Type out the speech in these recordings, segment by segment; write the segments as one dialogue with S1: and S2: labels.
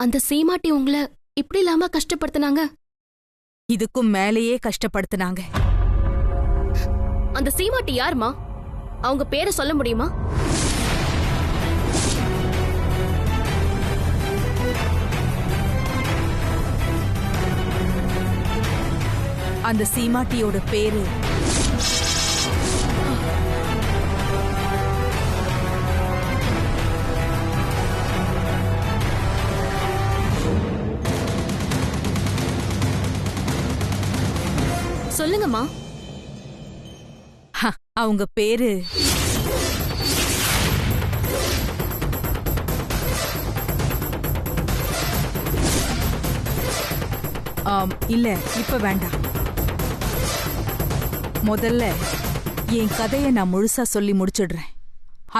S1: அந்த சீமாட்டி உங்களை இப்படி இல்லாம கஷ்டப்படுத்தினாங்க?
S2: இதுக்கும் மேலேயே கஷ்டப்படுத்தினாங்க.
S1: அந்த சீமாட்டி யாருமா? அவங்க பேரை சொல்ல முடியுமா?
S2: அந்த சீமாட்டியோட பேரு
S1: சொல்லுங்கம்மா.
S2: அவங்க பேரு இல்ல, இப்ப வேண்டாம். முதல்ல என் கதைய நான் முழுசா சொல்லி முடிச்சிடுறேன்.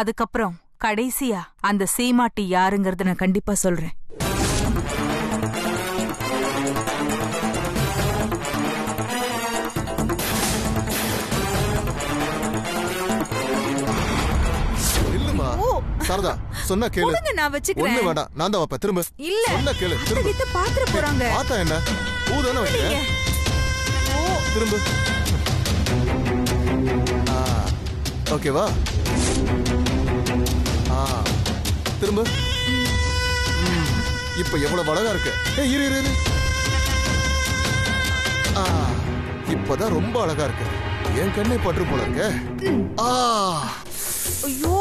S2: அதுக்கப்புறம் கடைசியா அந்த சீமாட்டி யாருங்கறத நான் கண்டிப்பா சொல்றேன்.
S3: சாரதா சொன்னா கேளு.
S2: நான் வச்சுக்கிறேன்.
S3: ஒண்ணு வேண்டாம், நான் தான் வைப்பேன். திரும்ப
S2: இல்ல,
S3: சொன்னா கேளு. திரும்ப
S2: கிட்ட பாத்துற போறாங்க.
S3: பாத்தா என்ன? பூதானே வைக்கிறேன். திரும்ப. ஓகேவா? திரும்ப. இப்ப எவ்வளவு அழகா இருக்கு. இரு இரு இரு. இப்பதான் ரொம்ப அழகா இருக்கு. என் கண்ணை பற்று போல இருக்கு.
S2: ஐயோ,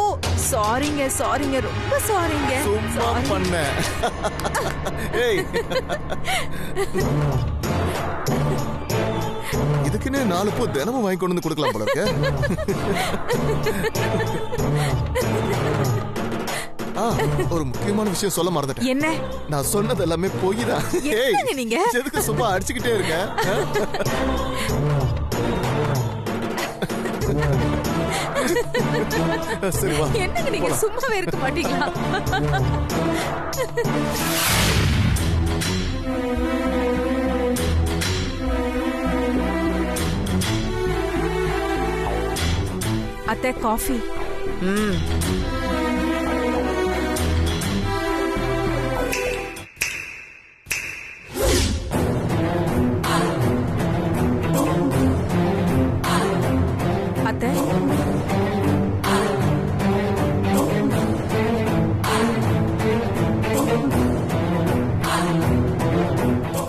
S2: சாரிங்க சாரிங்க, ரொம்ப சாரிங்க.
S3: சும்மா பண்ண. ஏய், இதுக்குன்னு 4 பூ தினமும் வாங்கி கொண்டு வந்து கொடுக்கலாம் போல இருக்கு. ஒரு முக்கியமான விஷயம் சொல்ல மறந்துட்டேன்.
S2: என்ன?
S3: நான் சொன்னது எல்லாமே பொய் தான்.
S2: ஏய், நீங்க
S3: எதுக்கு சும்மா அடிச்சுக்கிட்டே இருக்க? சரி வா.
S2: என்னங்க நீங்க சும்மாவே இருக்க மாட்டீங்களா? அத்தை, காஃபி. அத்தை,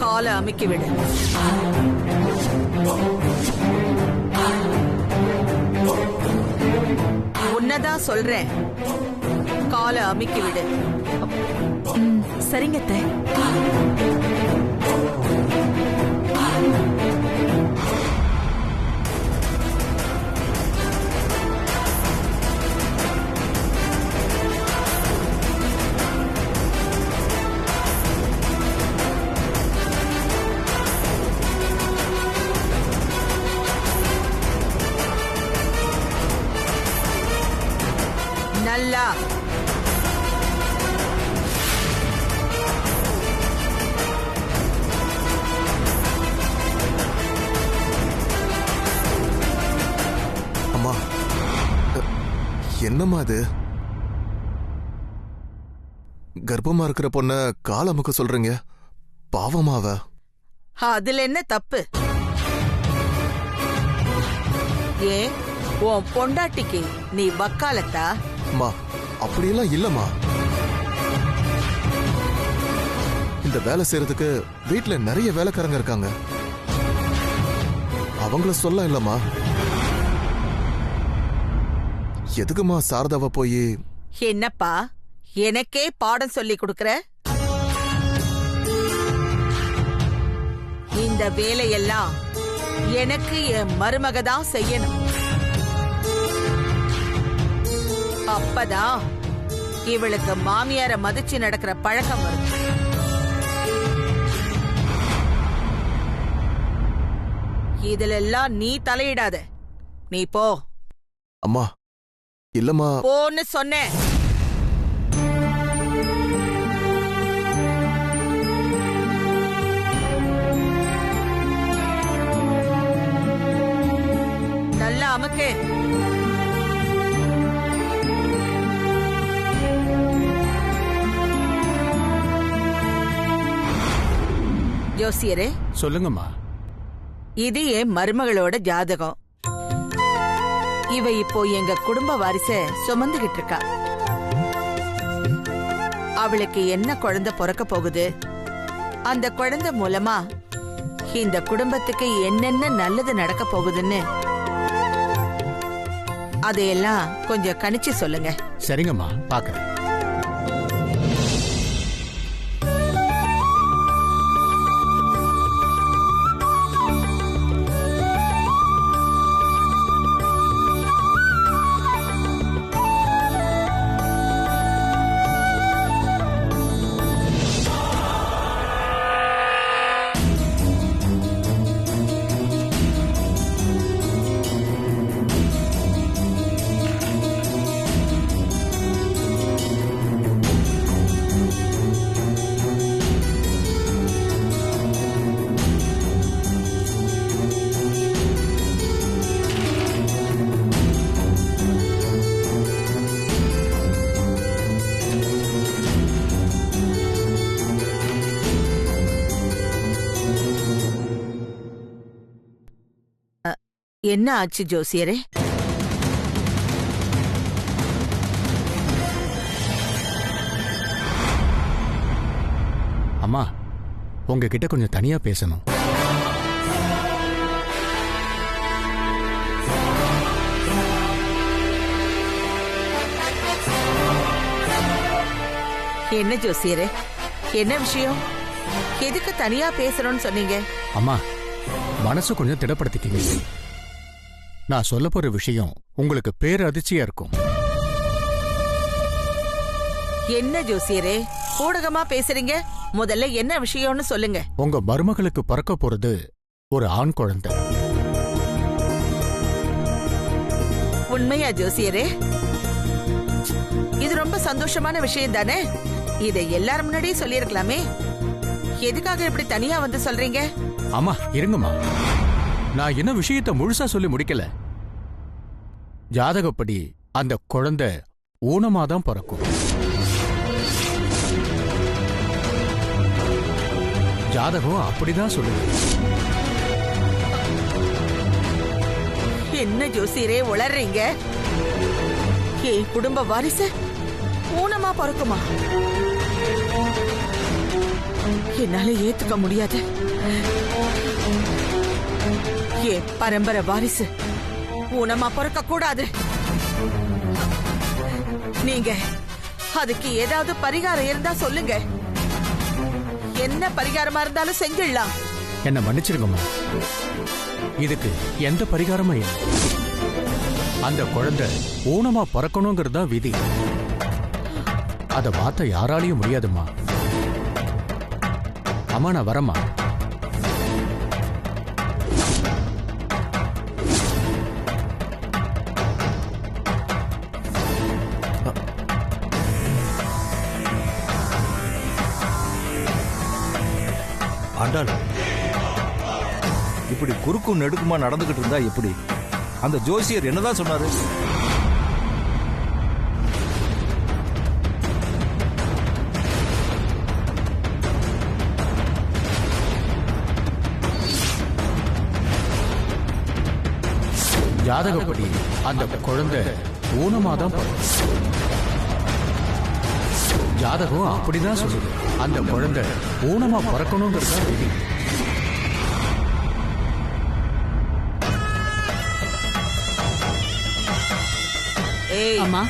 S2: காலை அமுக்கி விடு. உன்னதான் சொல்றேன், காலை அமுக்கி விடு. சரிங்க அத்தை. நல்லா
S3: அம்மா, என்னம்மா அது? கர்ப்பமா இருக்கிற பொண்ண கால் அமுக்க சொல்றீங்க, பாவமாவ?
S4: அதுல என்ன தப்பு? ஏன் உன் பொண்டாட்டிக்கு நீ வக்காலத்தா?
S3: அம்மா, அப்படியெல்லாம் இல்லம்மா. இந்த வேலை செய்யறதுக்கு வீட்டுல நிறைய வேலைக்காரங்க இருக்காங்க, அவங்கள சொல்ல இல்லம்மா. எதுக்குமா சாரதாவ போய்?
S4: என்னப்பா எனக்கே பாடம் சொல்லி கொடுக்கற? இந்த வேலையெல்லாம் எனக்கு என் மருமகதான் செய்யணும். அப்பதான் இவளுக்கு மாமியார மதிச்சு நடக்கிற பழக்கம் வரும். இதுலெல்லாம் நீ தலையிடாத. நீ போ.
S3: அம்மா, இல்லம்மா.
S4: போன்னு சொன்னேன். நல்லா அமுக்கு. ஜோசியரே,
S5: சொல்லுங்கம்மா.
S4: இது என் மருமகளோட ஜாதகம். இவ இப்போ எங்க குடும்ப வாரிச சுமந்துகிட்டு இருக்கா. அவளுக்கு என்ன குழந்தை பிறக்க போகுது, அந்த குழந்தை மூலமா இந்த குடும்பத்துக்கு என்னென்ன நல்லது நடக்க போகுதுன்னு அதையெல்லாம் கொஞ்சம் கணிச்சு சொல்லுங்க.
S5: சரிங்கம்மா, பாக்குறேன்.
S4: என்ன ஆச்சு ஜோசியரே?
S5: அம்மா, உங்ககிட்ட கொஞ்சம் தனியா பேசணும்.
S4: என்ன ஜோசியரே, என்ன விஷயம்? எதுக்கு தனியா பேசணும்னு சொன்னீங்க?
S5: அம்மா, மனசு கொஞ்சம் திடப்படுத்திக்கிங்க. நான் சொல்ல போற விஷயம் உங்களுக்கு பேரதிர்ச்சியா இருக்கும்.
S4: என்ன ஜோசியரே, ஊடகமா பேசுறீங்க? முதல்ல என்ன விஷயம்னு சொல்லுங்க.
S5: உங்க மருமகளுக்கு பிறக்க போறது ஒரு ஆண் குழந்தை.
S4: உண்மையா ஜோசியரே? இது ரொம்ப சந்தோஷமான விஷயம் தானே? இதை எல்லாரும் முன்னாடியே சொல்லியிருக்கலாமே. எதுக்காக இப்படி தனியா வந்து சொல்றீங்க?
S5: அம்மா இருங்கம்மா, நான் என்ன விஷயத்தை முழுசா சொல்லி முடிக்கல. ஜாதகப்படி அந்த குழந்தை ஊனமாதான் பிறக்கும். ஜாதகம் அப்படிதான் சொல்லுது.
S4: என்ன ஜோசியரே உளறீங்க? என் குடும்ப வாரிசு ஊனமா பிறக்குமா? என்னால ஏத்துக்க முடியாது. என் பரம்பரை வாரிசு ஊனமா பிறக்க கூடாது. நீங்க அதுக்கு ஏதாவது பரிகாரம் இருந்தா சொல்லுங்க. என்ன பரிகாரமா இருந்தாலும் செஞ்சிடலாம்.
S5: என்ன மன்னிச்சிருங்கம்மா, இதுக்கு எந்த பரிகாரமும் இல்லை. அந்த குழந்தை ஊனமா பிறக்கணுங்கிறதா விதி. அத மாத்த யாராலையும் முடியாதும்மா. அம்மா, நான் வரேம்மா.
S6: ஆண்டாள், இப்படி குறுக்கும் நெடுக்குமா நடந்துகிட்டு இருந்தா எப்படி? அந்த ஜோசியர் என்னதான் சொன்னாரு?
S5: ஜாதகப்படி அந்த குழந்தை ஊனமாதான் பிறக்கும். ஜாதகம் அப்படிதான் சொல்லுது. அந்த குழந்தை ஊனமா பிறக்கணுங்கிறதா விதி.
S4: ஏய்
S2: அம்மா,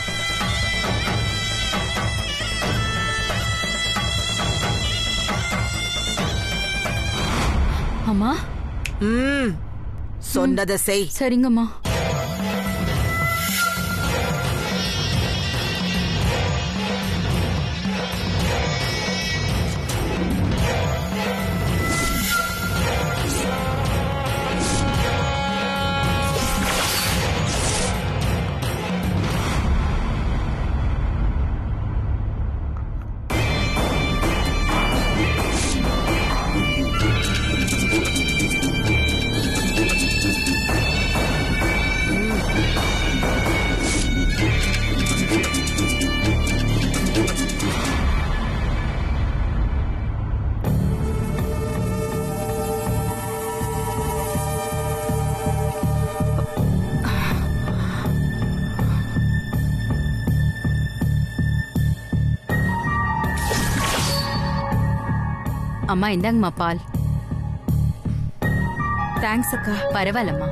S2: அம்மா,
S4: சொன்னதை செய்.
S2: சரிங்கம்மா.
S7: அம்மா இந்தாங்கம்மா பால்.
S2: தேங்க்ஸ் அக்கா.
S7: பரவாயில்லம்மா.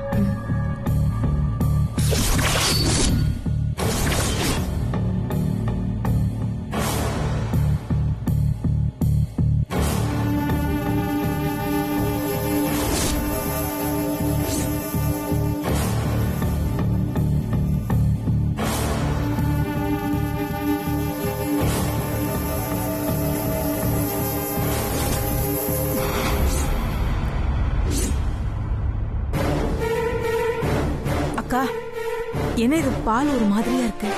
S2: அக்கா, என்ன இது பால் ஒரு மாதிரியா இருக்கு?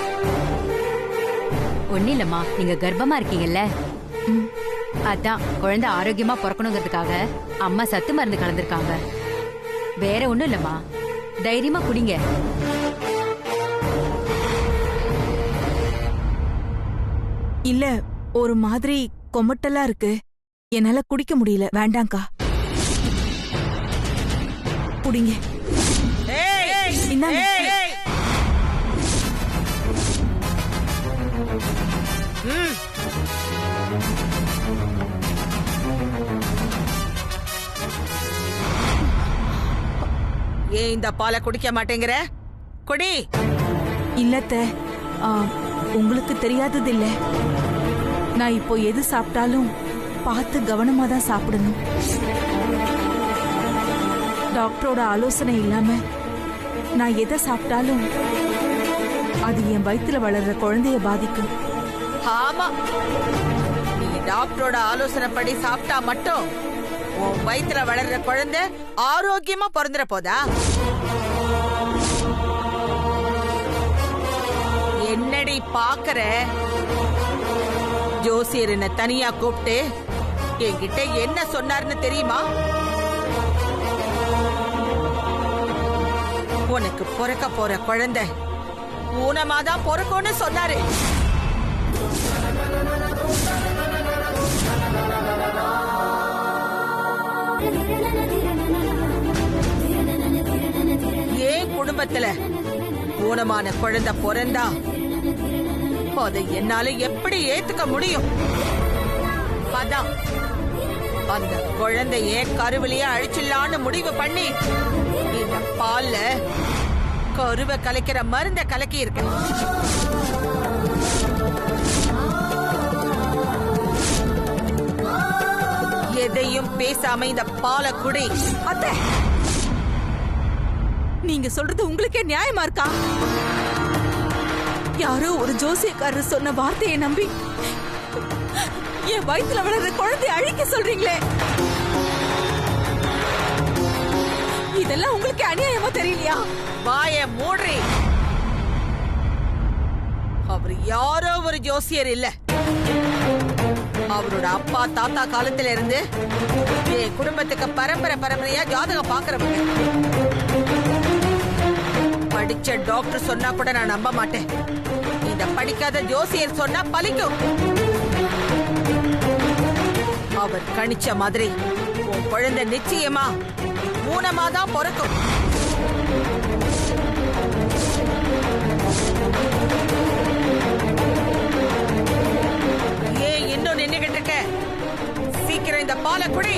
S7: ஒன்னும் இல்லம்மா, நீங்க கர்ப்பமா இருக்கீங்கல்ல, அதான் குழந்தை ஆரோக்கியமா பிறக்கணுங்கிறதுக்காக அம்மா சத்து மருந்து கலந்துருக்காங்க. வேற ஒண்ணும் இல்லம்மா, தைரியமா குடிங்க.
S2: இல்ல, ஒரு மாதிரி கொமட்டலா இருக்கு. என்னால குடிக்க முடியல. வேண்டாங்க்கா, குடிங்க. இந்தாங்க.
S4: ஏன் இந்த பாலை குடிக்க மாட்டேங்கிற? குடி.
S2: இல்லத்த, உங்களுக்கு தெரியாதது இல்ல. நான் இப்போ எது சாப்பிட்டாலும் பார்த்து கவனமா தான் சாப்பிடணும். டாக்டரோட ஆலோசனை இல்லாம நான் எதை சாப்பிட்டாலும் அது என் வயித்துல வளர்ற குழந்தைய பாதிக்கும்.
S4: ஆமா, நீ டாக்டரோட ஆலோசனைப்படி சாப்பிட்டா மட்டும் உன் வயித்துல வளர்ற குழந்தை ஆரோக்கியமா பிறந்துற போதா? என்னடி பாக்குற? ஜோசியர் என்ன தனியா கூப்பிட்டு என்கிட்ட என்ன சொன்னார்னு தெரியுமா? உனக்கு பிறக்க போற குழந்தை ஊனமாதான் பிறக்கும்னு சொன்னாரு. ஏன் குடும்பத்துல ஊனமான குழந்தை பிறந்தா அதை என்னால எப்படி ஏத்துக்க முடியும்? அதான் அந்த குழந்தைய கருவிலேயே அழிச்சிடலான்னு முடிவு பண்ணி இந்த பால்ல கருவை கலைக்கிற மருந்த கலக்கி இருக்க. எதையும் பேசாம இந்த பாலை குடி.
S2: அத்தை, நீங்க சொல்றது உங்களுக்கே நியாயமா இருக்கா? யாரோ ஒரு ஜோசியக்காரர் சொன்ன வார்த்தையை நம்பி என் வயித்துல வளர்ற குழந்தைய அழிக்க சொல்றீங்களே, இதெல்லாம் உங்களுக்கு அநியாயமா தெரியலையா?
S4: வாய மூடி. அவர் யாரோ ஒரு ஜோசியர் இல்ல, அவரோட அப்பா தாத்தா காலத்துல இருந்து என் குடும்பத்துக்கு பரம்பரை பரம்பரையா ஜாதகம் பாக்குறவங்க. படிச்ச டாக்டர் சொன்னா கூட நான் நம்ப மாட்டேன். இந்த படிக்காத ஜோசியர் சொன்னா பலிக்கும். அவர் கணிச்ச மாதிரி உன் குழந்தை நிச்சயமா ஊனமாதான் பிறக்கும். ஏன் இன்னும் நின்னுகிட்டு இருக்க? சீக்கிரம் இந்த பாலை குடி.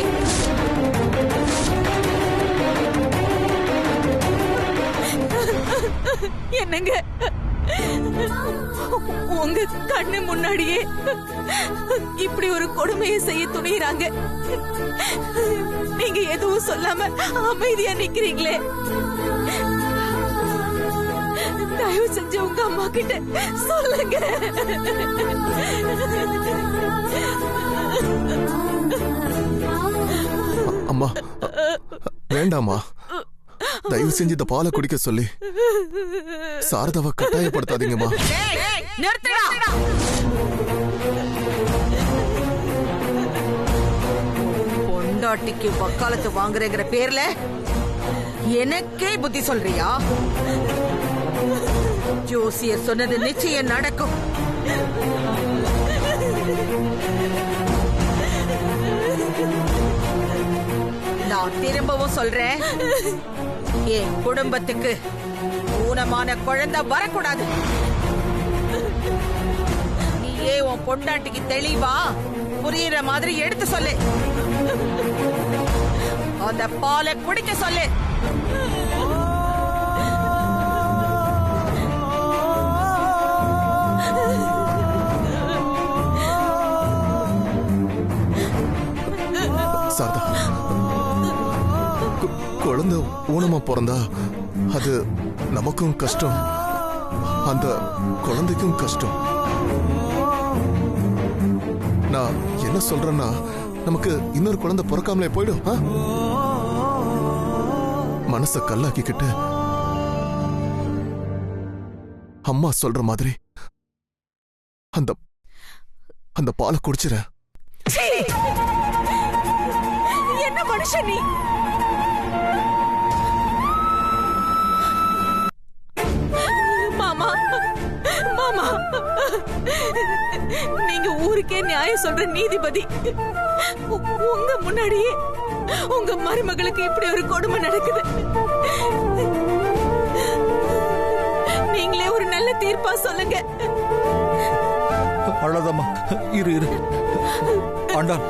S2: என்னங்க, உங்க கண்ணு முன்னாடியே இப்படி ஒரு கொடுமையை செய்ய துணியறாங்க. நீங்க எதுவும் சொல்லாம அமைதியா நிக்கிறீங்களே. தயவு செஞ்சு உங்க அம்மா கிட்ட சொல்லுங்க.
S3: அம்மா, வேண்டாமா. தயவு செஞ்சு இந்த பாலை குடிக்க சொல்லி சாரதாவை கட்டாயப்படுத்தாதீங்கம்மா.
S4: பொண்டாட்டிக்கு வக்காலத்து வாங்குறேங்கிற பேர்ல எனக்கே புத்தி சொல்றியா? ஜோசியர் சொன்னது நிச்சயம் நடக்கும். நான் திரும்பவும் சொல்றேன், என் குடும்பத்துக்கு ஊனமான குழந்தை வரக்கூடாது. நீயே உன் பொண்டாட்டிக்கு தெளிவா புரியுற மாதிரி எடுத்து சொல்லு. அந்த பாலை குடிக்க சொல்லு.
S3: சாரதா, குழந்தை ஊனமா பிறந்தா அது நமக்கும் கஷ்டம், அந்த குழந்தைக்கும் கஷ்டம். நான் என்ன சொல்றேன்னா, நமக்கு இன்னொரு குழந்தை பிறக்காமலே போயிடும். மனச கல்லாக்கிக்கிட்டு அம்மா சொல்ற மாதிரி அந்த அந்த பாலை குடிச்சிட.
S4: என்ன மனுஷன் நீ? மாமா, மாமா, நீங்க ஊருக்கே நியாயம் சொல்ற நீதிபதி. உங்க முன்னாடியே உங்க மருமகளுக்கு இப்படி ஒரு கொடுமை நடக்குது. நீங்களே ஒரு நல்ல தீர்ப்பா சொல்லுங்க.
S6: அழாதம்மா, இரு இரு. ஆண்டாள்,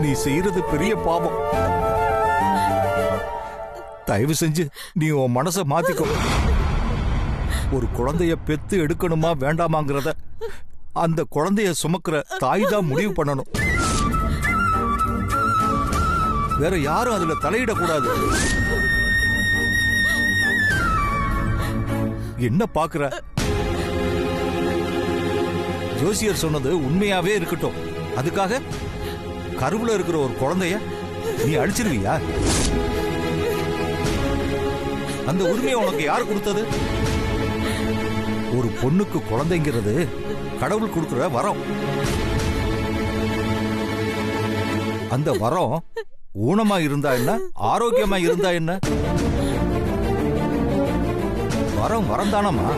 S6: நீ செய்யறது பெரிய பாவம். தயவு செஞ்சு நீ உன் மனச மாத்திக்கோ. ஒரு குழந்தைய பெத்து எடுக்கணுமா வேண்டாமாங்கிறத அந்த குழந்தைய சுமக்கிற தாய் தான் முடிவு பண்ணணும். வேற யாரும் அதுல தலையிடக்கூடாது. என்ன பாக்குற? ஜோசியர் சொன்னது உண்மையாவே இருக்கட்டும், அதுக்காக கருவுல இருக்கிற ஒரு குழந்தைய நீ அழிச்சிருவியா? அந்த உரிமையை உனக்கு யார் கொடுத்தது? ஒரு பொண்ணுக்கு குழந்தைங்கிறது கடவுள் கொடுக்கிற வரம். அந்த வரம் ஊனமா இருந்தா என்ன, ஆரோக்கியமா இருந்தா என்ன, வரம் வரந்தானமா.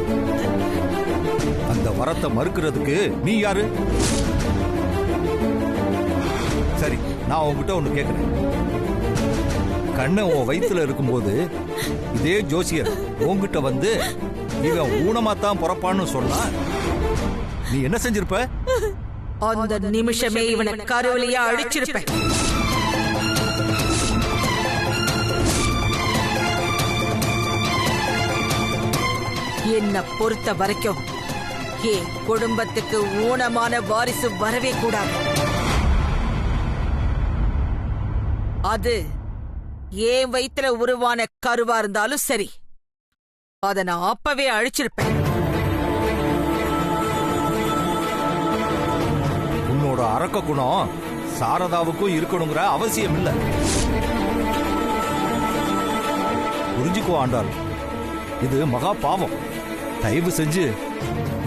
S6: அந்த வரத்தை மறுக்கிறதுக்கு நீ யாரு? சரி, நான் உன்கிட்ட ஒண்ணு கேட்கிறேன். கண்ணை உன் வயித்துல இருக்கும்போது இதே ஜோசியர் உன்கிட்ட வந்து இவன் ஊனமாத்தான் பிறப்பான்னு சொன்னா நீ என்ன செஞ்சிருப்ப?
S4: அந்த நிமிஷமே இவனை கருவிலையா அழிச்சிருப்பேன். என்ன பொறுத்த வரைக்கும் என் குடும்பத்துக்கு ஊனமான வாரிசு வரவே கூடாது. அது என் வயித்துல உருவான கருவா இருந்தாலும் சரி, அத நான் அப்பவே அழிச்சிருப்பேன்.
S6: உன்னோட அரக்க குணம் சாரதாவுக்கும் இருக்கணுங்கிற அவசியம் இல்ல. புரிஞ்சுக்கோ ஆண்டாள், இது மகா பாவம். தயவு செஞ்சு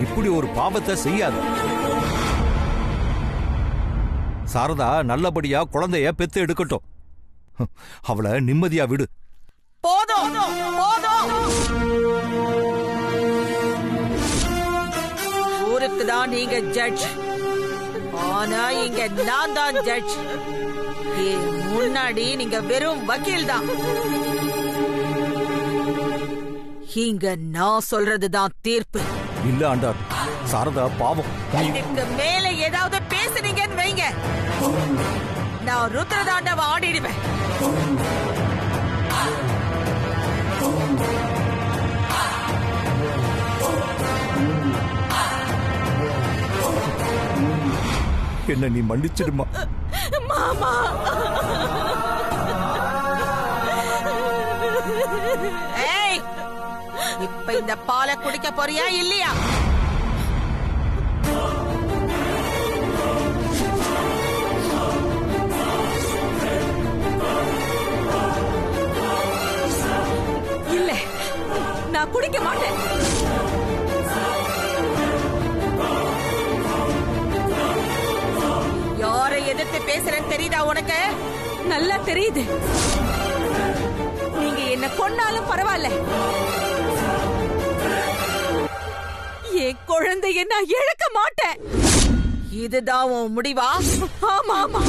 S6: இப்படி ஒரு பாவத்தை செய்யாது. சாரதா நல்லபடியா குழந்தைய பெத்து எடுக்கட்டும். அவளை நிம்மதியா விடு.
S4: போதும் போதும். ஊருக்கு தான் நீங்க ஜட்ஜ், ஆனா இங்க நான் தான் ஜட்ஜ். முன்னாடி நீங்க வெறும் வக்கீல் தான். இங்க நான் சொல்றதுதான் தீர்ப்பு.
S6: இல்ல ஆண்டாள், சாரதா பாவம்.
S4: இதுக்கு மேல ஏதாவது பேசுனீங்கன்னு வைங்க, நான் ருத்ரதாண்டவ ஆடிடுவேன்.
S6: என்ன நீ மன்னிச்சிடுமா
S4: மாமா. ஏய், இப்ப இந்த பாலை குடிக்க போறியா இல்லையா? இல்ல, நான் குடிக்க மாட்டேன். யாரை எதிர்த்து பேசுறேன்னு தெரியுதா உனக்கு? நல்லா தெரியுது. நீங்க என்ன கொன்னாலும் பரவாயில்ல, என் குழந்தைய நான் இழக்க மாட்டேன். இதுதான் உன் முடிவா? ஆமா ஆமா.